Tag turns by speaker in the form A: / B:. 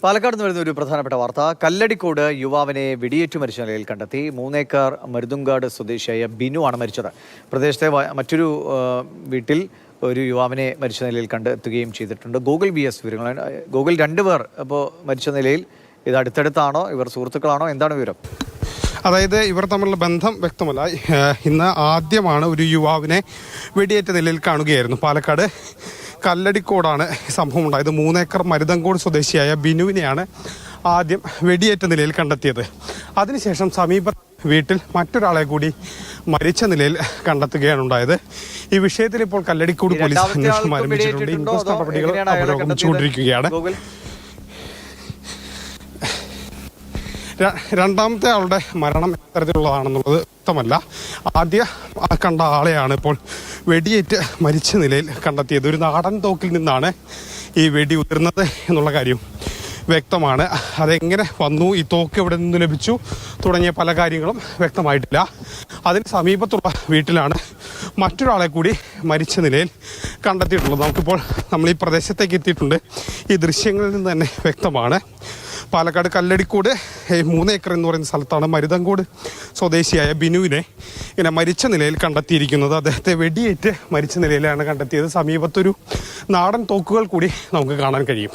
A: പാലക്കാട് നിന്ന് വരുന്ന ഒരു പ്രധാനപ്പെട്ട വാർത്ത. കല്ലടിക്കോട് യുവാവിനെ വെടിയേറ്റു മരിച്ച നിലയിൽ കണ്ടെത്തി. 3 ഏക്കർ മരുതുങ്കാട് സ്വദേശിയായ ബിനു ആണ് മരിച്ചത്. പ്രദേശത്തെ മറ്റൊരു വീട്ടിൽ ഒരു യുവാവിനെ മരിച്ച നിലയിൽ കണ്ടെത്തുകയും ചെയ്തിട്ടുണ്ട്. ഗൂഗിൾ BS വിവരങ്ങൾ. ഗൂഗിൾ 2 പേർ അപ്പോൾ മരിച്ച നിലയിൽ. ഇത് അടുത്തടുത്താണോ? ഇവർ സുഹൃത്തുക്കളാണോ? എന്താണ് വിവരം?
B: അതായത് ഇവർ തമ്മിലുള്ള ബന്ധം വ്യക്തമല്ല. ഇന്ന് ആദ്യമാണ് ഒരു യുവാവിനെ വെടിയേറ്റ നിലയിൽ കാണുകയായിരുന്നു. പാലക്കാട് കല്ലടിക്കോടാണ് സംഭവം ഉണ്ടായത്. 3 ഏക്കർ മരുതങ്കോട് സ്വദേശിയായ ബിനുവിനെയാണ് ആദ്യം വെടിയേറ്റ നിലയിൽ കണ്ടെത്തിയത്. അതിനുശേഷം സമീപ വീട്ടിൽ മറ്റൊരാളെ കൂടി മരിച്ച നിലയിൽ കണ്ടെത്തുകയാണ് ഉണ്ടായത്. ഈ വിഷയത്തിൽ ഇപ്പോൾ കല്ലടിക്കോട് പോലീസ് അന്വേഷണം ആരംഭിച്ചിട്ടുണ്ട്. ഇൻക്വസ്റ്റ് നടപടികൾ പുരോഗമിച്ചുകൊണ്ടിരിക്കുകയാണ്. രണ്ടാമത്തെ ആളുടെ മരണം എത്തരത്തിലുള്ളതാണെന്നുള്ളത് വ്യക്തമല്ല. ആദ്യ കണ്ട ആളെയാണ് ഇപ്പോൾ വെടിയേറ്റ് മരിച്ച നിലയിൽ കണ്ടെത്തിയത്. ഒരു നാടൻ തോക്കിൽ നിന്നാണ് ഈ വെടി ഉതിർന്നത് എന്നുള്ള കാര്യം വ്യക്തമാണ്. അതെങ്ങനെ വന്നു, ഈ തോക്ക് എവിടെ നിന്ന് ലഭിച്ചു തുടങ്ങിയ പല കാര്യങ്ങളും വ്യക്തമായിട്ടില്ല. അതിന് സമീപത്തുള്ള വീട്ടിലാണ് മറ്റൊരാളെ കൂടി മരിച്ച നിലയിൽ കണ്ടെത്തിയിട്ടുള്ളത്. നമ്മൾ ഈ പ്രദേശത്തേക്ക് എത്തിയിട്ടുണ്ട്. ഈ ദൃശ്യങ്ങളിൽ നിന്ന് തന്നെ വ്യക്തമാണ്. പാലക്കാട് കല്ലടിക്കോട് 3 ഏക്കർ എന്ന് പറയുന്ന സ്ഥലത്താണ് മരുതങ്കോട് സ്വദേശിയായ ബിനുവിനെ ഇങ്ങനെ മരിച്ച നിലയിൽ കണ്ടെത്തിയിരിക്കുന്നത്. അദ്ദേഹത്തെ വെടിയേറ്റ് മരിച്ച നിലയിലാണ് കണ്ടെത്തിയത്. സമീപത്തൊരു നാടൻ തോക്കുകൾ കൂടി നമുക്ക് കാണാൻ കഴിയും.